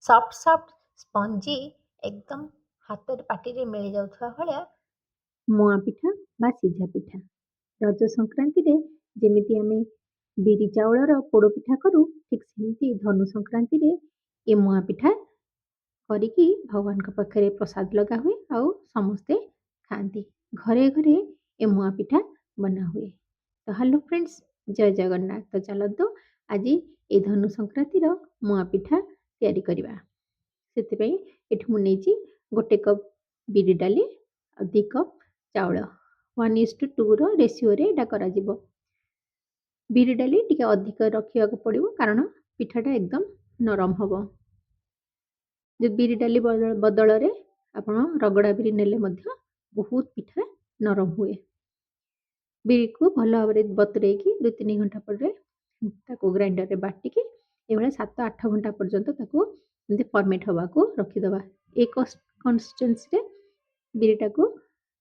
Soft soft spongy एकदम ହାତରେ ପାଟିରେ ମିଳି ଯାଉଥିବା ଭଳିଆ ମୁଆଁ ପିଠା ବା ସିଝା ପିଠା। ରଜ ସଂକ୍ରାନ୍ତିରେ ଯେମିତି ଆମେ ବିରି ଚାଉଳର ପୋଡ଼ପିଠା କରୁ, ଠିକ୍ ସେମିତି ଧନୁ ସଂକ୍ରାନ୍ତିରେ ଏ ମୁଆଁ ପିଠା କରିକି ଭଗବାନଙ୍କ ପାଖରେ ପ୍ରସାଦ ଲଗା ହୁଏ ଆଉ ସମସ୍ତେ ଖାଆନ୍ତି। ଘରେ ଘରେ ଏ ମୁଆଁ ପିଠା ବନା ହୁଏ। ତ ହ୍ୟାଲୋ ଫ୍ରେଣ୍ଡସ୍, ଜୟ ଜଗନ୍ନାଥ। ତ ଚାଲନ୍ତୁ ଆଜି ଏ ଧନୁ ସଂକ୍ରାନ୍ତିର ମୁଆଁ ପିଠା ତିଆରି କରିବା। ସେଥିପାଇଁ ଏଠି ମୁଁ ନେଇଛି 1 କପ୍ ବିରି ଡାଲି ଆଉ 2 କପ୍ ଚାଉଳ। 1:2 ରେସିଓରେ ଏଇଟା କରାଯିବ। ବିରି ଡାଲି ଟିକେ ଅଧିକ ରଖିବାକୁ ପଡ଼ିବ କାରଣ ପିଠାଟା ଏକଦମ ନରମ ହବ। ଯେ ବିରି ଡାଲି ବଦଳରେ ଆପଣ ରଗଡ଼ା ବିରି ନେଲେ ମଧ୍ୟ ବହୁତ ପିଠା ନରମ ହୁଏ। ବିରିକୁ ଭଲ ଭାବରେ ବତୁରେଇକି 2-3 ଘଣ୍ଟା ପରେ ତାକୁ ଗ୍ରାଇଣ୍ଡରରେ ବାଟିକି ଏଭଳିଆ 7-8 ଘଣ୍ଟା ପର୍ଯ୍ୟନ୍ତ ତାକୁ ଏମିତି ଫର୍ମେଟ୍ ହେବାକୁ ରଖିଦେବା। ଏ କନସିଷ୍ଟେନ୍ସିରେ ବିରିଟାକୁ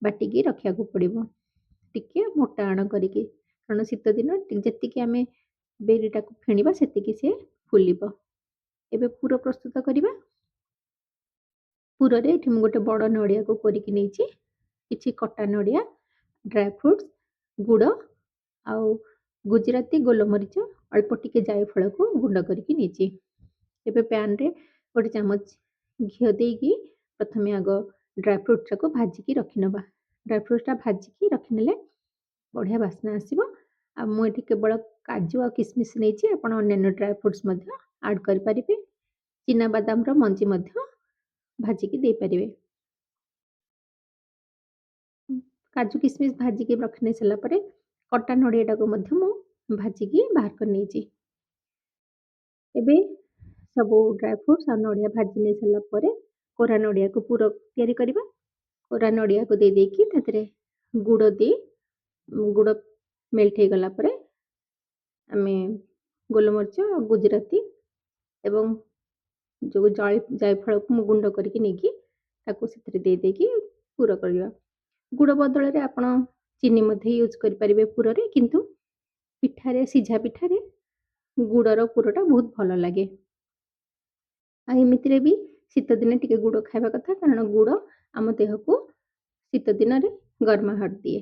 ବାଟିକି ରଖିବାକୁ ପଡ଼ିବ। ଟିକେ ମୋଟା ଆଣ କରିକି, କାରଣ ଶୀତ ଦିନ ଯେତିକି ଆମେ ବିରିଟାକୁ ଫେଣିବା ସେତିକି ସେ ଫୁଲିବ। ଏବେ ପୁର ପ୍ରସ୍ତୁତ କରିବା। ପୁରରେ ଏଠି ମୁଁ ଗୋଟେ ବଡ଼ ନଡ଼ିଆକୁ କୋରିକି ନେଇଛି, କିଛି କଟା ନଡ଼ିଆ, ଡ୍ରାଏ ଫ୍ରୁଟ୍ସ, ଗୁଡ଼ ଆଉ ଗୁଜୁରାତି ଗୋଲମରିଚ, ଅଳ୍ପ ଟିକେ ଜାଇଫଳକୁ ଗୁଣ୍ଡ କରିକି ନେଇଛି। ଏବେ ପ୍ୟାନ୍‌ରେ 1 ଚାମଚ ଘିଅ ଦେଇକି ପ୍ରଥମେ ଆଗ ଡ୍ରାଏ ଫ୍ରୁଟ୍ସଟାକୁ ଭାଜିକି ରଖିନେବା। ଡ୍ରାଏ ଫ୍ରୁଟ୍ସଟା ଭାଜିକି ରଖିନେଲେ ବଢ଼ିଆ ବାସ୍ନା ଆସିବ। ଆଉ ମୁଁ ଏଠି କେବଳ କାଜୁ ଆଉ କିସମିସ୍ ନେଇଛି, ଆପଣ ଅନ୍ୟାନ୍ୟ ଡ୍ରାଏ ଫ୍ରୁଟ୍ସ ମଧ୍ୟ ଆଡ୍ କରିପାରିବେ। ଚିନାବାଦାମର ମଞ୍ଜି ମଧ୍ୟ ଭାଜିକି ଦେଇପାରିବେ। କାଜୁ କିସମିସ୍ ଭାଜିକି ରଖିନେଇ ସାରିଲା ପରେ କଟା ନଡ଼ିଆଟାକୁ ମଧ୍ୟ ମୁଁ ଭାଜିକି ବାହାର କରି ନେଇଛି। ଏବେ ସବୁ ଡ୍ରାଏ ଫ୍ରୁଟ୍ସ ଆଉ ନଡ଼ିଆ ଭାଜି ନେଇ ସାରିଲା ପରେ କୋରା ନଡ଼ିଆକୁ ପୁର ତିଆରି କରିବା। କୋରା ନଡ଼ିଆକୁ ଦେଇକି ତା ଦେହରେ ଗୁଡ଼ ଦେଇ ଗୁଡ଼ ମେଲ୍ଟ ହେଇଗଲା ପରେ ଆମେ ଗୋଲମରିଚ ଆଉ ଗୁଜୁରାତି ଏବଂ ଯେଉଁ ଜାଇଫଳକୁ ମୁଁ ଗୁଣ୍ଡ କରିକି ନେଇକି ତାକୁ ସେଥିରେ ଦେଇକି ପୁର କରିବା। ଗୁଡ଼ ବଦଳରେ ଆପଣ ଚିନି ମଧ୍ୟ ୟୁଜ୍ କରିପାରିବେ ପୁରରେ, କିନ୍ତୁ ପିଠାରେ ସିଝା ପିଠାରେ ଗୁଡ଼ର ପୁରଟା ବହୁତ ଭଲ ଲାଗେ। ଆଉ ଏମିତିରେ ବି ଶୀତ ଦିନେ ଟିକେ ଗୁଡ଼ ଖାଇବା କଥା, କାରଣ ଗୁଡ଼ ଆମ ଦେହକୁ ଶୀତ ଦିନରେ ଗରମାହଟ ଦିଏ।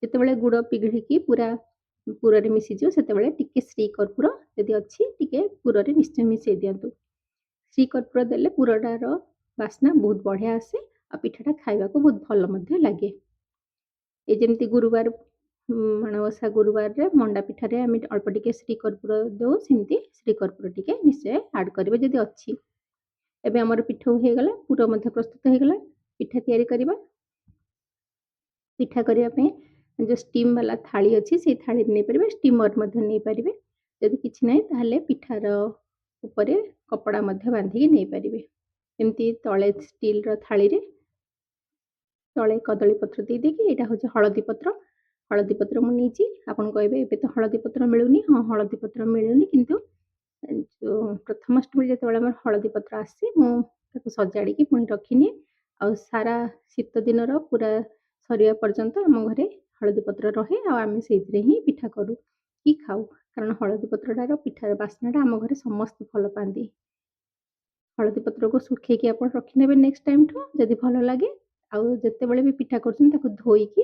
ଯେତେବେଳେ ଗୁଡ଼ ପିଘଳିକି ପୁରରେ ମିଶିଯିବ ସେତେବେଳେ ଟିକେ ଶ୍ରୀ କର୍ପୂର ଯଦି ଅଛି ଟିକେ ପୁରରେ ନିଶ୍ଚୟ ମିଶାଇ ଦିଅନ୍ତୁ। ଶ୍ରୀ କର୍ପୂର ଦେଲେ ପୁରଟାର ବାସ୍ନା ବହୁତ ବଢ଼ିଆ ଆସେ ଆଉ ପିଠାଟା ଖାଇବାକୁ ବହୁତ ଭଲ ମଧ୍ୟ ଲାଗେ। ଏ ଯେମିତି ଗୁରୁବାର ମାଣବସା ଗୁରୁବାରରେ ମଣ୍ଡା ପିଠାରେ ଆମେ ଅଳ୍ପ ଟିକେ ଶ୍ରୀ କର୍ପୂର ଦେଉ, ସେମିତି ଶ୍ରୀ କର୍ପୂର ଟିକେ ନିଶ୍ଚୟ ଆଡ୍ କରିବେ ଯଦି ଅଛି। ଏବେ ଆମର ପିଠଉ ହେଇଗଲା, ପୁର ମଧ୍ୟ ପ୍ରସ୍ତୁତ ହେଇଗଲା। ପିଠା ତିଆରି କରିବା। ପିଠା କରିବା ପାଇଁ ଯେଉଁ ଷ୍ଟିମ୍ ବାଲା ଥାଳି ଅଛି ସେଇ ଥାଳିରେ ନେଇପାରିବେ, ଷ୍ଟିମର ମଧ୍ୟ ନେଇପାରିବେ। ଯଦି କିଛି ନାହିଁ ତାହେଲେ ପିଠାର ଉପରେ କପଡ଼ା ମଧ୍ୟ ବାନ୍ଧିକି ନେଇପାରିବେ। ଏମିତି ତଳେ ଷ୍ଟିଲ୍‌ର ଥାଳିରେ ତଳେ କଦଳୀ ପତ୍ର ଦେଇକି, ଏଇଟା ହେଉଛି ହଳଦୀ ପତ୍ର। ହଳଦୀ ପତ୍ର ମୁଁ ନେଇଛି। ଆପଣ କହିବେ ଏବେ ତ ହଳଦୀ ପତ୍ର ମିଳୁନି। ହଁ, ହଳଦୀ ପତ୍ର ମିଳୁନି, କିନ୍ତୁ ପ୍ରଥମାଷ୍ଟମୀ ଯେତେବେଳେ ଆମର ହଳଦୀ ପତ୍ର ଆସେ ମୁଁ ତାକୁ ସଜାଡ଼ିକି ପୁଣି ରଖିନିଏ। ଆଉ ସାରା ଶୀତ ଦିନର ପୁରା ସରିବା ପର୍ଯ୍ୟନ୍ତ ଆମ ଘରେ ହଳଦୀ ପତ୍ର ରହେ ଆଉ ଆମେ ସେଇଥିରେ ହିଁ ପିଠା କରୁ କି ଖାଉ, କାରଣ ହଳଦୀ ପତ୍ରଟାର ପିଠାର ବାସ୍ନାଟା ଆମ ଘରେ ସମସ୍ତେ ଭଲ ପାଆନ୍ତି। ହଳଦୀ ପତ୍ରକୁ ଶୁଖେଇକି ଆପଣ ରଖିନେବେ ନେକ୍ସଟ ଟାଇମ୍‌ଠୁ ଯଦି ଭଲ ଲାଗେ। ଆଉ ଯେତେବେଳେ ବି ପିଠା କରୁଛନ୍ତି ତାକୁ ଧୋଇକି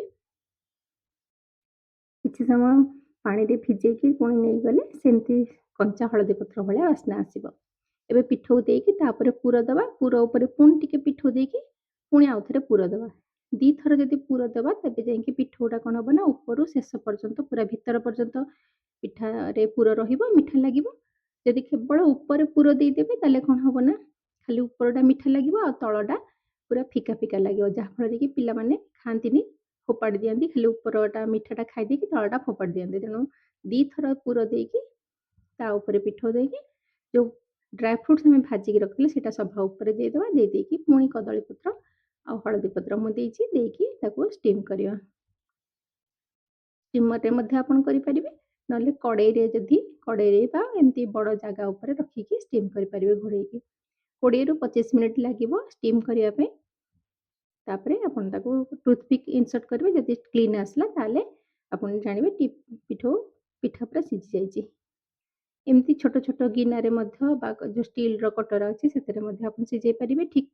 କିଛି ସମୟ ପାଣିରେ ଭିଜେଇକି ପୁଣି ନେଇଗଲେ ସେମିତି କଞ୍ଚା ହଳଦୀ ପତ୍ର ଭଳିଆ ବାସ୍ନା ଆସିବ। ଏବେ ପିଠଉ ଦେଇକି ତାପରେ ପୁର ଦେବା। ପୁର ଉପରେ ପୁଣି ଟିକେ ପିଠଉ ଦେଇକି ପୁଣି ଆଉଥରେ ପୁର ଦେବା। 2 ଥର ଯଦି ପୁର ଦେବା ତେବେ ଯାଇକି ପିଠଉଟା କ'ଣ ହେବ ନା ଉପରୁ ଶେଷ ପର୍ଯ୍ୟନ୍ତ ପୁରା ଭିତର ପର୍ଯ୍ୟନ୍ତ ପିଠାରେ ପୁର ରହିବ, ମିଠା ଲାଗିବ। ଯଦି କେବଳ ଉପରେ ପୁର ଦେଇଦେବେ ତାହେଲେ କ'ଣ ହେବ ନା ଖାଲି ଉପରଟା ମିଠା ଲାଗିବ ଆଉ ତଳଟା ପୁରା ଫିକା ଫିକା ଲାଗିବ, ଯାହାଫଳରେ କି ପିଲାମାନେ ଖାଆନ୍ତିନି, ଫୋପାଡ଼ି ଦିଅନ୍ତି। ଖାଲି ଉପରଟା ମିଠାଟା ଖାଇଦେଇକି ତଳଟା ଫୋପାଡ଼ି ଦିଅନ୍ତି। ତେଣୁ 2 ଥର ପୁର ଦେଇକି ତା ଉପରେ ପିଠଉ ଦେଇକି ଯେଉଁ ଡ୍ରାଏ ଫ୍ରୁଟ୍ସ ଆମେ ଭାଜିକି ରଖିଥିଲେ ସେଇଟା ସଭା ଉପରେ ଦେଇଦେବା। ଦେଇକି ପୁଣି କଦଳୀ ପତ୍ର ଆଉ ହଳଦୀ ପତ୍ର ମୁଁ ଦେଇକି ତାକୁ ଷ୍ଟିମ୍ କରିବା। ଷ୍ଟିମରରେ ମଧ୍ୟ ଆପଣ କରିପାରିବେ, ନହେଲେ କଡ଼େଇରେ ବା ଏମିତି ବଡ଼ ଜାଗା ଉପରେ ରଖିକି ଷ୍ଟିମ୍ କରିପାରିବେ ଘୋଡ଼େଇକି। 20ରୁ 25 ମିନିଟ୍ ଲାଗିବ ଷ୍ଟିମ୍ କରିବା ପାଇଁ। ତାପରେ ଆପଣ ତାକୁ ଟୁଥପିକ୍ ଇନସର୍ଟ କରିବେ। ଯଦି କ୍ଲିନ୍ ଆସିଲା ତାହେଲେ ଆପଣ ଜାଣିବେ ପିଠା ପୁରା ସିଝି ଯାଇଛି। ଏମିତି ଛୋଟ ଛୋଟ ଗିନାରେ ମଧ୍ୟ ବା ଯୋଉ ଷ୍ଟିଲର କଟୋରା ଅଛି ସେଥିରେ ମଧ୍ୟ ଆପଣ ସିଝେଇ ପାରିବେ। ଠିକ୍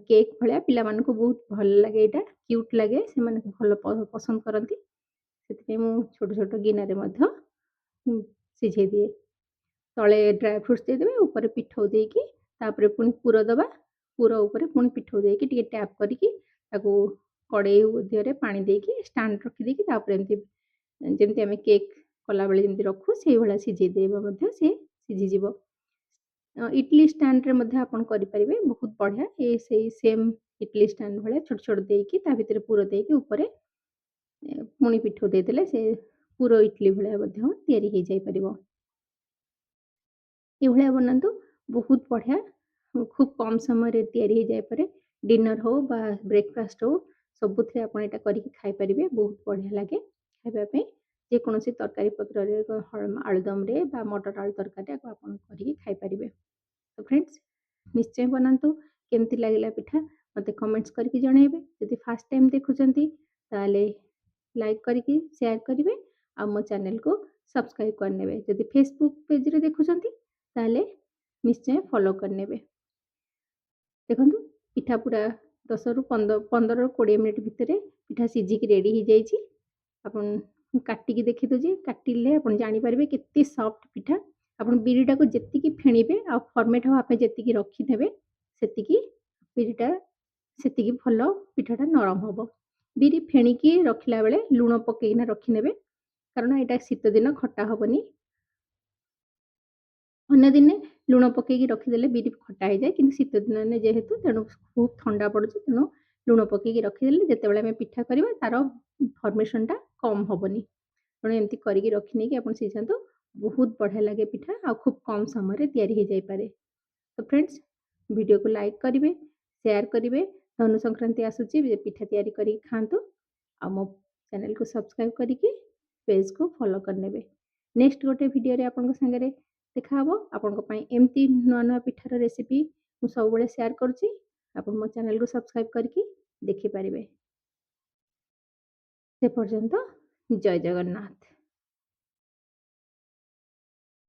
କେକ୍ ଭଳିଆ ପିଲାମାନଙ୍କୁ ବହୁତ ଭଲ ଲାଗେ ଏଇଟା, କ୍ୟୁଟ୍ ଲାଗେ। ସେମାନେ ଭଲ ପସନ୍ଦ କରନ୍ତି। ସେଥିପାଇଁ ମୁଁ ଛୋଟ ଛୋଟ ଗିନାରେ ମଧ୍ୟ ସିଝେଇ ଦିଏ। ତଳେ ଡ୍ରାଏ ଫ୍ରୁଟ୍ସ ଦେଇଦେବେ, ଉପରେ ପିଠଉ ଦେଇକି, ତାପରେ ପୁଣି ପୁର ଦବା। ପୁର ଉପରେ ପୁଣି ପିଠଉ ଦେଇକି ଟିକେ ଟ୍ୟାପ୍ କରିକି ତାକୁ କଡ଼େଇ ଦିହରେ ପାଣି ଦେଇକି ଷ୍ଟାଣ୍ଡ ରଖିଦେଇକି ତାପରେ ଏମିତି ଯେମିତି ଆମେ କେକ୍ କଲାବେଳେ ଯେମିତି ରଖୁ ସେଇଭଳିଆ ସିଝେଇ ଦେବ ମଧ୍ୟ ସିଏ ସିଝିଯିବ। ଇଟଲି ଷ୍ଟାଣ୍ଡରେ ମଧ୍ୟ ଆପଣ କରିପାରିବେ। ବହୁତ ବଢ଼ିଆ ସେଇ ସେମ୍ ଇଟଲି ଷ୍ଟାଣ୍ଡ ଭଳିଆ ଛୋଟ ଛୋଟ ଦେଇକି ତା ଭିତରେ ପୁର ଦେଇକି ଉପରେ ପୁଣି ପିଠଉ ଦେଇଦେଲେ ସେ ପୁର ଇଟଲି ଭଳିଆ ମଧ୍ୟ ତିଆରି ହେଇଯାଇପାରିବ। ଏଇଭଳିଆ ବନାନ୍ତୁ, ବହୁତ ବଢ଼ିଆ ଖୁବ୍ କମ୍ ସମୟରେ ତିଆରି ହେଇଯାଇପାରେ। ଡିନର୍ ହଉ ବା ବ୍ରେକଫାଷ୍ଟ ହଉ ସବୁଥିରେ ଆପଣ ଏଇଟା କରିକି ଖାଇପାରିବେ। ବହୁତ ବଢ଼ିଆ ଲାଗେ ଖାଇବା ପାଇଁ। ଯେକୌଣସି ତରକାରୀ ପତ୍ରରେ ଆଳୁଦମରେ ବା ମଟର ଆଳୁ ତରକାରୀରେ ଆକୁ ଆପଣ କରିକି ଖାଇପାରିବେ। ତ ଫ୍ରେଣ୍ଡସ୍ ନିଶ୍ଚୟ ବନାନ୍ତୁ। କେମିତି ଲାଗିଲା ପିଠା ମୋତେ କମେଣ୍ଟସ୍ କରିକି ଜଣାଇବେ। ଯଦି ଫାର୍ଷ୍ଟ ଟାଇମ୍ ଦେଖୁଛନ୍ତି ତାହେଲେ ଲାଇକ୍ କରିକି ସେୟାର କରିବେ ଆଉ ମୋ ଚ୍ୟାନେଲକୁ ସବସ୍କ୍ରାଇବ୍ କରିନେବେ। ଯଦି ଫେସବୁକ୍ ପେଜରେ ଦେଖୁଛନ୍ତି ତାହେଲେ ନିଶ୍ଚୟ ଫଲୋ କରିନେବେ। ଦେଖନ୍ତୁ ପିଠା ପୁରା 10ରୁ 15ରୁ 20 ମିନିଟ୍ ଭିତରେ ପିଠା ସିଝିକି ରେଡ଼ି ହେଇଯାଇଛି। ଆପଣ କାଟିକି ଦେଖିଦେଉଛି, କାଟିଲେ ଆପଣ ଜାଣିପାରିବେ କେତେ ସଫ୍ଟ ପିଠା। ଆପଣ ବିରିଟାକୁ ଯେତିକି ଫେଣିବେ ଆଉ ଫର୍ମେଟ୍ ହେବା ପାଇଁ ଯେତିକି ରଖିଦେବେ ସେତିକି ବିରିଟା ସେତିକି ଭଲ ପିଠାଟା ନରମ ହବ। ବିରି ଫେଣିକି ରଖିଲା ବେଳେ ଲୁଣ ପକେଇକିନା ରଖିନେବେ, କାରଣ ଏଇଟା ଶୀତଦିନ ଖଟା ହବନି। ଅନ୍ୟ ଦିନେ ଲୁଣ ପକେଇକି ରଖିଦେଲେ ବିରି ଖଟା ହେଇଯାଏ, କିନ୍ତୁ ଶୀତ ଦିନରେ ଯେହେତୁ ତେଣୁ ବହୁତ ଥଣ୍ଡା ପଡୁଛି, ତେଣୁ ଲୁଣ ପକେଇକି ରଖିଦେଲେ ଯେତେବେଳେ ଆମେ ପିଠା କରିବା ତାର ଫର୍ମେସନଟା କମ୍ ହବନି। ତେଣୁ ଏମିତି କରିକି ରଖିନେଇକି ଆପଣ ସିଝାନ୍ତୁ। ବହୁତ ବଢ଼ିଆ ଲାଗେ ପିଠା ଆଉ ଖୁବ୍ କମ୍ ସମୟରେ ତିଆରି ହେଇଯାଇପାରେ। ତ ଫ୍ରେଣ୍ଡସ୍ ଭିଡ଼ିଓକୁ ଲାଇକ୍ କରିବେ, ସେୟାର କରିବେ। ଧନୁ ସଂକ୍ରାନ୍ତି ଆସୁଛି, ପିଠା ତିଆରି କରିକି ଖାଆନ୍ତୁ ଆଉ ମୋ ଚ୍ୟାନେଲକୁ ସବସ୍କ୍ରାଇବ୍ କରିକି ପେଜକୁ ଫଲୋ କରିନେବେ। ନେକ୍ସଟ ଗୋଟେ ଭିଡ଼ିଓରେ ଆପଣଙ୍କ ସାଙ୍ଗରେ ଦେଖାହବ। ଆପଣଙ୍କ ପାଇଁ ଏମିତି ନୂଆ ନୂଆ ପିଠାର ରେସିପି ମୁଁ ସବୁବେଳେ ସେୟାର କରୁଛି। ଆପଣ ମୋ ଚ୍ୟାନେଲକୁ ସବସ୍କ୍ରାଇବ୍ କରିକି ଦେଖିପାରିବେ। ସେ ପର୍ଯ୍ୟନ୍ତ ଜୟ ଜଗନ୍ନାଥ।